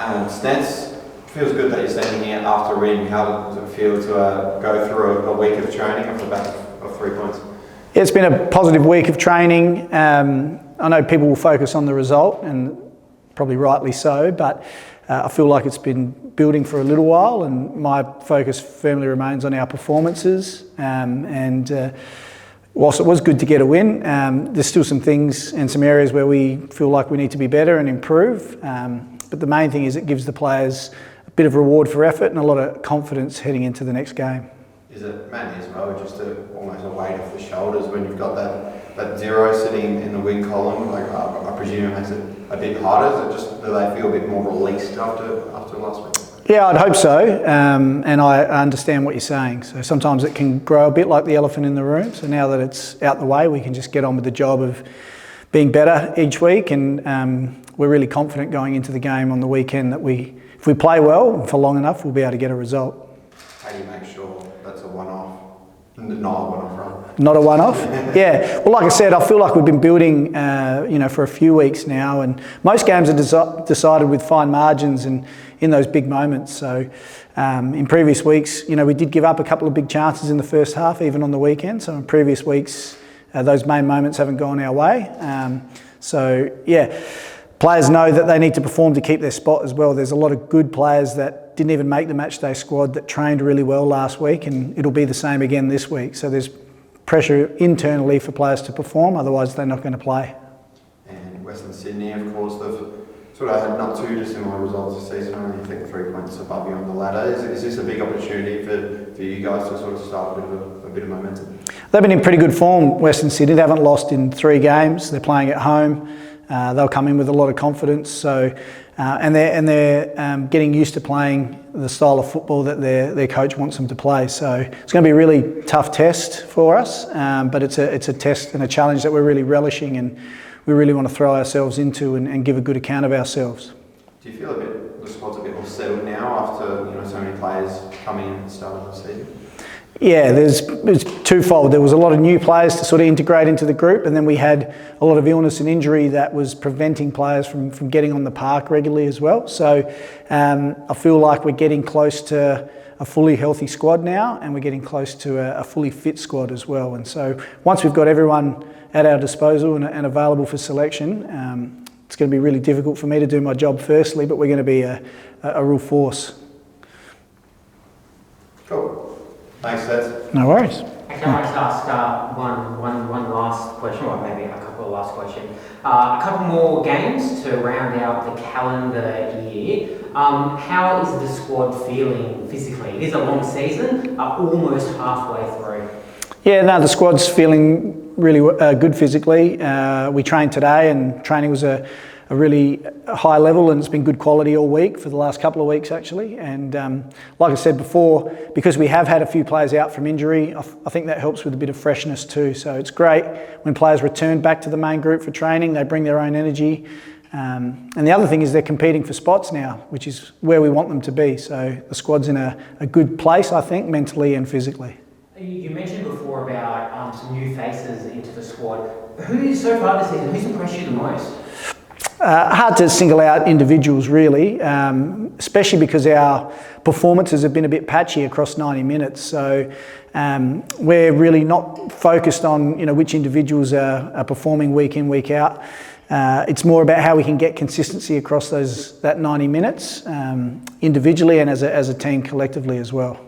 Stents, feels good that you're standing here after a win. How does it feel to go through a week of training off the back of 3 points? It's been a positive week of training. I know people will focus on the result, and probably rightly so, but I feel like it's been building for a little while, and my focus firmly remains on our performances. Whilst it was good to get a win, there's still some things and some areas where we feel like we need to be better and improve. But the main thing is it gives the players a bit of reward for effort and a lot of confidence heading into the next game. Is it mainly as well just almost a weight off the shoulders when you've got that zero sitting in the win column? Like I presume it makes it a bit harder. Is it just do they feel a bit more released after last week? Yeah, I'd hope so, and I understand what you're saying. So sometimes it can grow a bit like the elephant in the room. So now that it's out the way, we can just get on with the job of being better each week, and we're really confident going into the game on the weekend that if we play well for long enough, we'll be able to get a result. How do you make sure that's a one-off? Not a one-off, right? Not a one-off? Yeah. Well, like I said, I feel like we've been building, for a few weeks now, and most games are decided with fine margins and in those big moments. So in previous weeks, we did give up a couple of big chances in the first half, even on the weekend. So in previous weeks, those main moments haven't gone our way. Players know that they need to perform to keep their spot as well. There's a lot of good players that didn't even make the matchday squad that trained really well last week, and it'll be the same again this week. So there's pressure internally for players to perform, otherwise they're not going to play. And Western Sydney, of course, they've sort of had not too dissimilar results this season. I only think 3 points above you on the ladder. Is this a big opportunity for you guys to sort of start a bit of momentum? They've been in pretty good form, Western Sydney. They haven't lost in 3 games. They're playing at home. They'll come in with a lot of confidence. So, and they're getting used to playing the style of football that their coach wants them to play. So it's going to be a really tough test for us, but it's a test and a challenge that we're really relishing, and we really want to throw ourselves into and give a good account of ourselves. Do you feel the squad's a bit more settled now after so many players coming in at the start of the season? Yeah, it's twofold. There was a lot of new players to sort of integrate into the group, and then we had a lot of illness and injury that was preventing players from getting on the park regularly as well. So I feel like we're getting close to a fully healthy squad now, and we're getting close to a fully fit squad as well. And so once we've got everyone at our disposal and available for selection, it's going to be really difficult for me to do my job firstly, but we're going to be a real force. Cool. Thanks, Seth. No worries. Actually, I might just ask one last question, or maybe a couple of last questions. A couple more games to round out the calendar year. How is the squad feeling physically? It is a long season, almost halfway through. Yeah, no, the squad's feeling really good physically. We trained today, and training was a really high level, and it's been good quality all week for the last couple of weeks actually. And like I said before, because we have had a few players out from injury, I think that helps with a bit of freshness too. So it's great when players return back to the main group for training, they bring their own energy. And the other thing is they're competing for spots now, which is where we want them to be. So the squad's in a good place, I think, mentally and physically. You mentioned before about some new faces into the squad. Who so far this season, who's impressed you the most? Hard to single out individuals really, especially because our performances have been a bit patchy across 90 minutes. So we're really not focused on which individuals are performing week in, week out. It's more about how we can get consistency across that 90 minutes individually and as a team collectively as well.